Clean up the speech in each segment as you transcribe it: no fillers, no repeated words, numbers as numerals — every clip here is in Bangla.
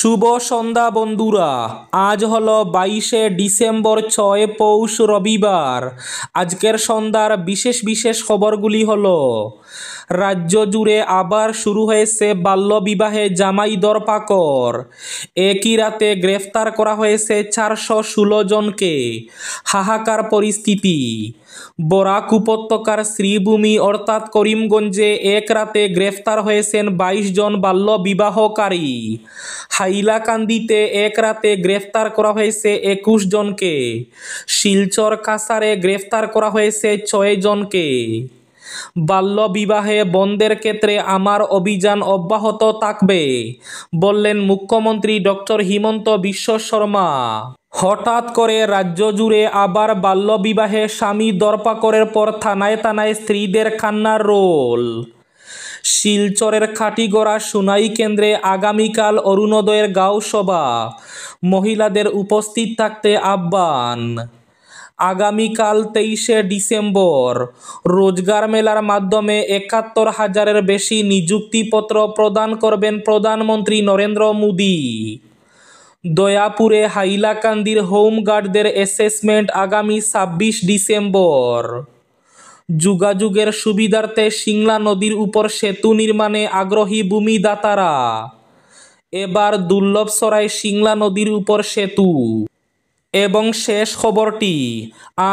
শুভ সন্ধ্যা বন্ধুরা। আজ হলো 22শে ডিসেম্বর, 6 পৌষ, রবিবার। আজকের সন্ধ্যার বিশেষ বিশেষ খবরগুলি হলো: রাজ্য জুড়ে আবার শুরু হয়েছে বাল্যবিবাহে জামাই দরপাকড়। একই রাতে গ্রেফতার করা হয়েছে 416 জনকে। হাহাকার পরিস্থিতি। বরাক উপত্যকার শ্রীভূমি অর্থাৎ করিমগঞ্জে এক রাতে গ্রেফতার হয়েছেন 22 জন বাল্যবিবাহকারী। হাইলাকান্দিতে এক রাতে গ্রেফতার করা হয়েছে 21 জনকে। শিলচর কাছাড়ে গ্রেফতার করা হয়েছে 6 জনকে। বাল্যবিবাহে বন্ধের ক্ষেত্রে আমার অভিযান অব্যাহত থাকবে, বললেন মুখ্যমন্ত্রী ডক্টর হিমন্ত বিশ্ব শর্মা। হঠাৎ করে রাজ্য জুড়ে আবার বাল্যবিবাহে স্বামী দরপাকড়ের পর থানায় থানায় স্ত্রীদের কান্নার রোল। শিলচরের খাটিগড়া সুনাই কেন্দ্রে আগামীকাল অরুণোদয়ের গাঁও সভা, মহিলাদের উপস্থিত থাকতে আহ্বান। আগামীকাল 23শে ডিসেম্বর রোজগার মেলার মাধ্যমে ৭১,০০০-এর বেশি নিযুক্তিপত্র প্রদান করবেন প্রধানমন্ত্রী নরেন্দ্র মোদী। দয়াপুরে হাইলাকান্দির হোমগার্ডদের অ্যাসেসমেন্ট আগামী ২৬ ডিসেম্বর। যোগাযোগের সুবিধার্থে সিংলা নদীর উপর সেতু নির্মাণে আগ্রহী ভূমিদাতারা। এবার দুর্লভসরাই সিংলা নদীর উপর সেতু। এবং শেষ খবরটি,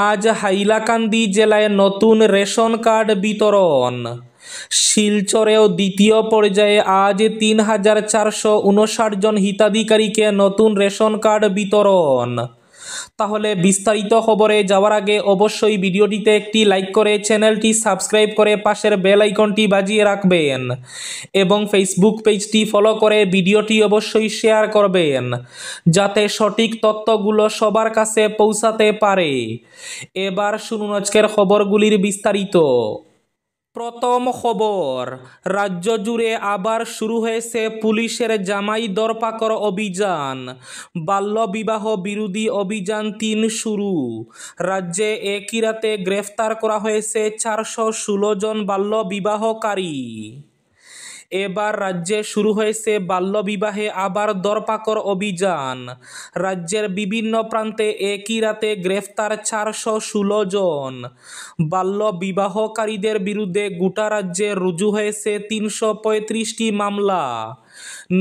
আজ হাইলাকান্দি জেলায় নতুন রেশন কার্ড বিতরণ। শিলচরেও দ্বিতীয় পর্যায়ে আজ ৩,৪৫৯ জন হিতাধিকারীকে নতুন রেশন কার্ড বিতরণ। তাহলে বিস্তারিত খবরে যাওয়ার আগে অবশ্যই ভিডিওটিতে একটি লাইক করে চ্যানেলটি সাবস্ক্রাইব করে পাশের বেল আইকনটি বাজিয়ে রাখবেন এবং ফেসবুক পেজটি ফলো করে ভিডিওটি অবশ্যই শেয়ার করবেন, যাতে সঠিক তথ্যগুলো সবার কাছে পৌঁছাতে পারে। এবার শুনুন আজকের খবরগুলির বিস্তারিত। প্রথম খবর, রাজ্য জুড়ে আবার শুরু হয়েছে পুলিশের জামাই দরপাকড় অভিযান। বাল্যবিবাহ বিরোধী অভিযান ৩ শুরু। রাজ্যে একই রাতে গ্রেফতার করা হয়েছে 416 জন বাল্যবিবাহকারী। এবার রাজ্যে শুরু হয়েছে বাল্যবিবাহে আবার দরপাকড় অভিযান। রাজ্যের বিভিন্ন প্রান্তে একই রাতে গ্রেফতার 416 জন বাল্যবিবাহকারীদের বিরুদ্ধে গোটা রাজ্যে রুজু হয়েছে ৩৩৫টি মামলা।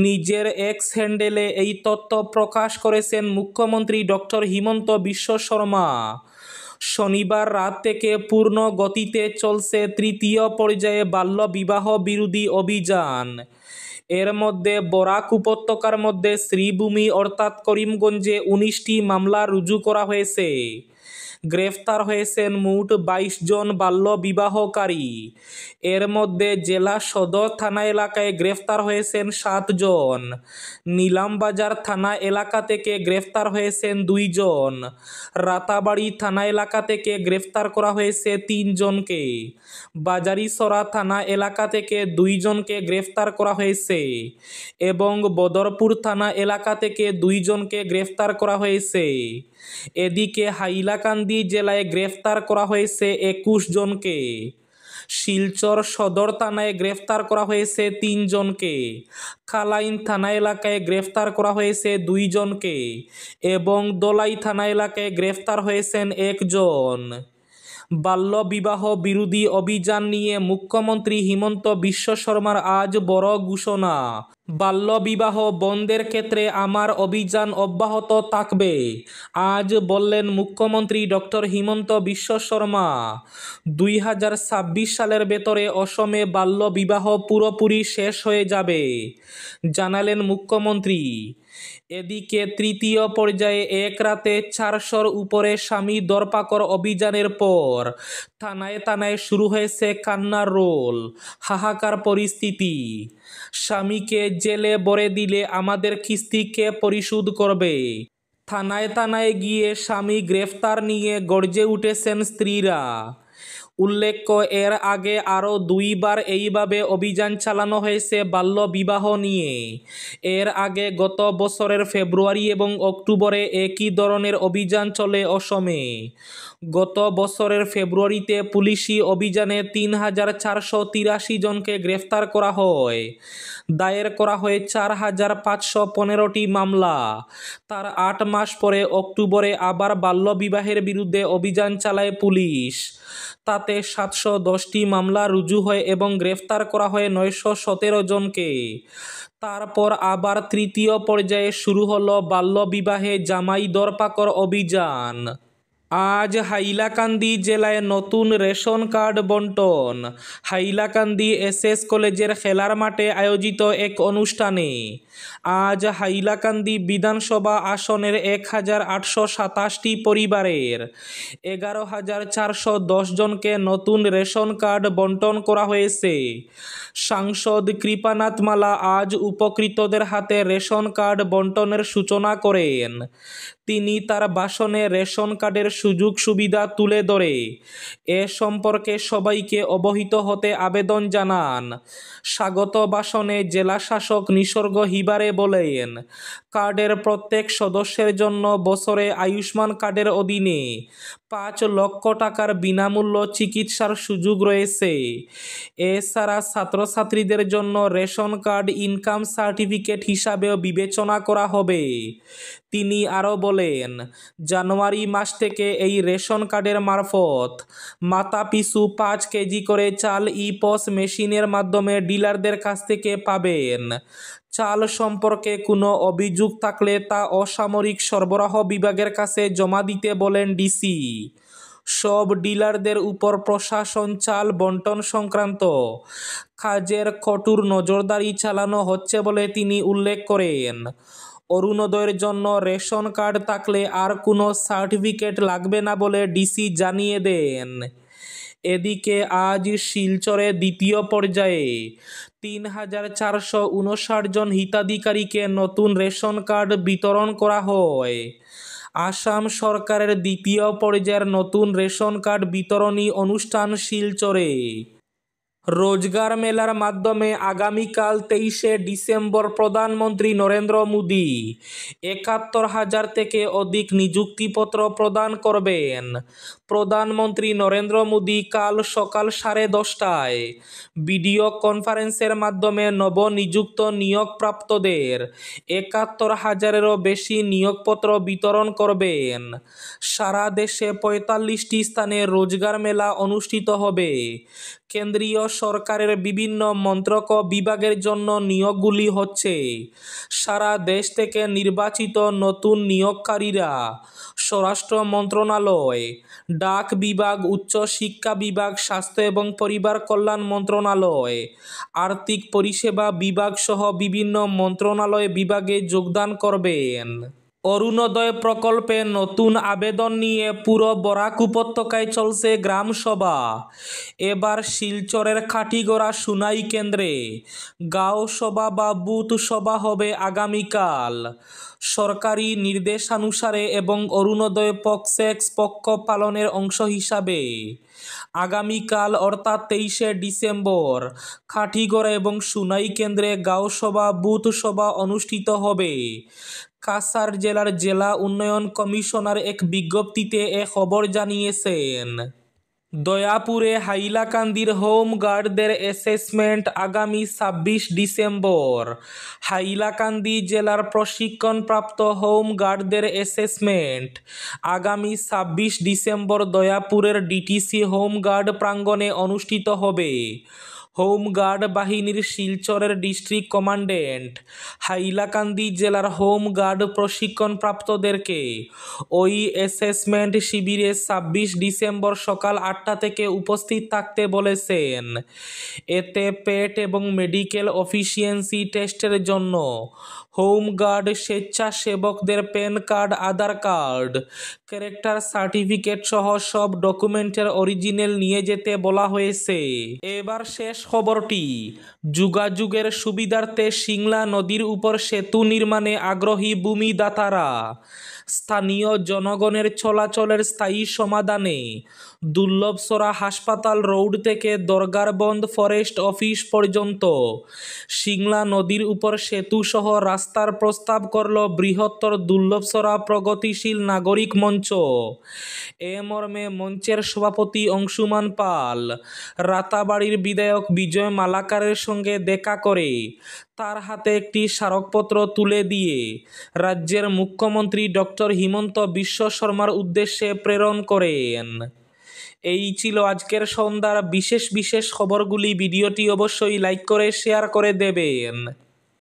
নিজের এক্স হ্যান্ডেলে এই তথ্য প্রকাশ করেছেন মুখ্যমন্ত্রী ডক্টর হিমন্ত বিশ্ব শর্মা। শনিবার রাত থেকে পূর্ণ গতিতে চলছে তৃতীয় পর্যায়ে বাল্যবিবাহ বিরোধী অভিযান। এর মধ্যে বরাক উপত্যকার মধ্যে শ্রীভূমি অর্থাৎ করিমগঞ্জে 19টি মামলা রুজু করা হয়েছে। গ্রেফতার হয়েছেন মোট 22 জন বাল্যবিবাহকারী। এর মধ্যে জেলা সদর থানা এলাকায় গ্রেফতার হয়েছেন 7 জন। নিলামবাজার থানা এলাকা থেকে গ্রেফতার হয়েছেন 2 জন। রাতাবাড়ি থানা এলাকা থেকে গ্রেফতার করা হয়েছে 3 জনকে। বাজারিসরা থানা এলাকা থেকে 2 জনকে গ্রেফতার করা হয়েছে এবং বদরপুর থানা এলাকা থেকে 2 জনকে গ্রেফতার করা হয়েছে। এদিকে হাইলাকান্দি জেলায় গ্রেফতার করা হয়েছে 21 জনকে। শিলচর সদর থানায় গ্রেফতার করা হয়েছে 3 জনকে। কালাইন থানা এলাকায় গ্রেফতার করা হয়েছে 2 জনকে এবং দলাই থানা এলাকায় গ্রেফতার হয়েছেন 1 জন। বাল্যবিবাহ বিরোধী অভিযান নিয়ে মুখ্যমন্ত্রী হিমন্ত বিশ্ব শর্মার আজ বড় ঘোষণা। বাল্যবিবাহ বন্ধের ক্ষেত্রে আমার অভিযান অব্যাহত থাকবে, আজ বললেন মুখ্যমন্ত্রী ডক্টর হিমন্ত বিশ্ব শর্মা। 2026 সালের ভেতরে অসমে বাল্যবিবাহ পুরোপুরি শেষ হয়ে যাবে, জানালেন মুখ্যমন্ত্রী। এদিকে তৃতীয় পর্যায়ে এক রাতে 400-র উপরে স্বামী দরপাকড় অভিযানের পর থানায় থানায় শুরু হয়েছে কান্নার রোল। হাহাকার পরিস্থিতি। স্বামীকে জেলে ভরে দিলে আমাদের কিস্তি কে পরিশোধ করবে? থানায় থানায় গিয়ে স্বামী গ্রেফতার নিয়ে গর্জে উঠেছেন স্ত্রীরা। উল্লেখ্য, এর আগে আরও 2 বার এইভাবে অভিযান চালানো হয়েছে বাল্যবিবাহ নিয়ে। এর আগে গত বছরের ফেব্রুয়ারি এবং অক্টোবরে একই ধরনের অভিযান চলে অসমে। গত বছরের ফেব্রুয়ারিতে পুলিশি অভিযানে ৩,৪৮৩ জনকে গ্রেফতার করা হয়, দায়ের করা হয় 4,515টি মামলা। তার 8 মাস পরে অক্টোবরে আবার বাল্যবিবাহের বিরুদ্ধে অভিযান চালায় পুলিশ। তাতে 710টি মামলা রুজু হয় এবং গ্রেফতার করা হয় 917 জনকে। তারপর আবার তৃতীয় পর্যায়ে শুরু হলো বাল্যবিবাহে জামাই ধরপাকড় অভিযান। আজ হাইলাকান্দি জেলায় নতুন রেশন কার্ড বন্টন। হাইলাকান্দি এসএস কলেজের খেলার মাঠে আয়োজিত এক অনুষ্ঠানে আজ হাইলাকান্দি বিধানসভা আসনের 1,827টি পরিবারের 11,410 জনকে নতুন রেশন কার্ড বন্টন করা হয়েছে। সাংসদ কৃপানাথ মালা আজ উপকৃতদের হাতে রেশন কার্ড বন্টনের সূচনা করেন। তিনি তার ভাষণে রেশন কার্ডের সুযোগ সুবিধা তুলে ধরে এ সম্পর্কে সবাইকে অবহিত হতে আবেদন জানান। স্বাগত ভাষণে জেলা শাসক নিসর্গ হিবারে বলেন, কার্ডের প্রত্যেক সদস্যের জন্য বছরে আয়ুষ্মান কার্ডের অধীনে 5 লক্ষ টাকার বিনামূল্য চিকিৎসার সুযোগ রয়েছে। এছাড়া ছাত্রছাত্রীদের জন্য রেশন কার্ড ইনকাম সার্টিফিকেট হিসাবেও বিবেচনা করা হবে। তিনি আরও বলেন, জানুয়ারি মাস থেকে এই রেশন কার্ডের মারফত মাথাপিছু 5 কেজি করে চাল ই-পস মেশিনের মাধ্যমে ডিলারদের কাছ থেকে পাবেন। চাল সম্পর্কে কোনো অভিযোগ থাকলে তা অসামরিক সরবরাহ বিভাগের কাছে জমা দিতে বলেন ডিসি। সব ডিলারদের উপর প্রশাসন চাল বন্টন সংক্রান্ত কাজের কঠোর নজরদারি চালানো হচ্ছে বলে তিনি উল্লেখ করেন। অরুণোদয়ের জন্য রেশন কার্ড থাকলে আর কোনো সার্টিফিকেট লাগবে না বলে ডিসি জানিয়ে দেন। এদিকে আজ শিলচরে দ্বিতীয় পর্যায়ে 3,459 জন হিতাধিকারীকে নতুন রেশন কার্ড বিতরণ করা হয়। আসাম সরকারের দ্বিতীয় পর্যায়ের নতুন রেশন কার্ড বিতরণী অনুষ্ঠান শিলচরে। রোজগার মেলার মাধ্যমে আগামীকাল 23শে ডিসেম্বর প্রধানমন্ত্রী নরেন্দ্র মোদী 71,000 থেকে অধিক নিযুক্তিপত্র প্রদান করবেন। প্রধানমন্ত্রী নরেন্দ্র মোদী কাল সকাল 10:30টায় ভিডিও কনফারেন্সের মাধ্যমে নবনিযুক্ত নিয়োগপ্রাপ্তদের 71,000-এরও বেশি নিয়োগপত্র বিতরণ করবেন। সারা দেশে 45টি স্থানে রোজগার মেলা অনুষ্ঠিত হবে। কেন্দ্রীয় সরকারের বিভিন্ন মন্ত্রক ও বিভাগের জন্য নিয়োগগুলি হচ্ছে সারা দেশ থেকে নির্বাচিত নতুন নিয়োগকারীরা স্বরাষ্ট্র মন্ত্রণালয়, ডাক বিভাগ, উচ্চ শিক্ষা বিভাগ, স্বাস্থ্য এবং পরিবার কল্যাণ মন্ত্রণালয়, আর্থিক পরিষেবা বিভাগ সহ বিভিন্ন মন্ত্রণালয় বিভাগে যোগদান করবেন। অরুণোদয় প্রকল্পে নতুন আবেদন নিয়ে পুরো বরাক উপত্যকায় চলছে গ্রাম সভা। এবার শিলচরের কাঠিগড়া সুনাই কেন্দ্রে গাঁও সভা বা বুথ সভা হবে আগামীকাল। সরকারি নির্দেশানুসারে এবং অরুণোদয় পক্সেক্স পক্ষ পালনের অংশ হিসাবে আগামীকাল অর্থাৎ 23শে ডিসেম্বর কাঠিগড়া এবং সুনাই কেন্দ্রে গাঁও সভা বুথ সভা অনুষ্ঠিত হবে। কাছাড় জেলার জেলা উন্নয়ন কমিশনার এক বিজ্ঞপ্তিতে এ খবর জানিয়েছেন। দয়াপুরে হাইলাকান্দির হোম গার্ডদের অ্যাসেসমেন্ট আগামী 26 ডিসেম্বর। হাইলাকান্দি জেলার প্রশিক্ষণপ্রাপ্ত হোম গার্ডদের অ্যাসেসমেন্ট আগামী 26 ডিসেম্বর দয়াপুরের ডিটিসি হোম গার্ড প্রাঙ্গণে অনুষ্ঠিত হবে। হোম গার্ড বাহিনীর শিলচরের ডিস্ট্রিক্ট কমান্ড্যান্ট হাইলাকান্দি জেলার হোম গার্ড প্রশিক্ষণপ্রাপ্তদেরকে ওই অ্যাসেসমেন্ট শিবিরে 26 ডিসেম্বর সকাল 8টা থেকে উপস্থিত থাকতে বলেছেন। এতে পেট এবং মেডিকেল অফিসিয়েন্সি টেস্টের জন্য হোম গার্ড স্বেচ্ছাসেবকদের প্যান কার্ড, আধার কার্ড, ক্যারেক্টার সার্টিফিকেট সহ সব ডকুমেন্টের অরিজিনাল নিয়ে যেতে বলা হয়েছে। এবার শেষ খবরটি। যোগাযোগের সুবিধার্থে সিংলা নদীর উপর সেতু নির্মাণে আগ্রহী ভূমিদাতারা স্থানীয় জনগণের চলাচলের স্থায়ী সমাধানে দুর্লভসরা হাসপাতাল রোড থেকে দরগারবন্দ ফরেস্ট অফিস পর্যন্ত সিংলা নদীর উপর সেতু সহ রাস্তা রাস্তার প্রস্তাব করল বৃহত্তর দুর্লভসরা প্রগতিশীল নাগরিক মঞ্চ। এ মর্মে মঞ্চের সভাপতি অংশুমান পাল রাতাবাড়ির বিধায়ক বিজয় মালাকারের সঙ্গে দেখা করে তার হাতে একটি স্মারকপত্র তুলে দিয়ে রাজ্যের মুখ্যমন্ত্রী ডক্টর হিমন্ত বিশ্ব শর্মার উদ্দেশ্যে প্রেরণ করেন। এই ছিল আজকের সন্ধ্যার বিশেষ খবরগুলি। ভিডিওটি অবশ্যই লাইক করে শেয়ার করে দেবেন।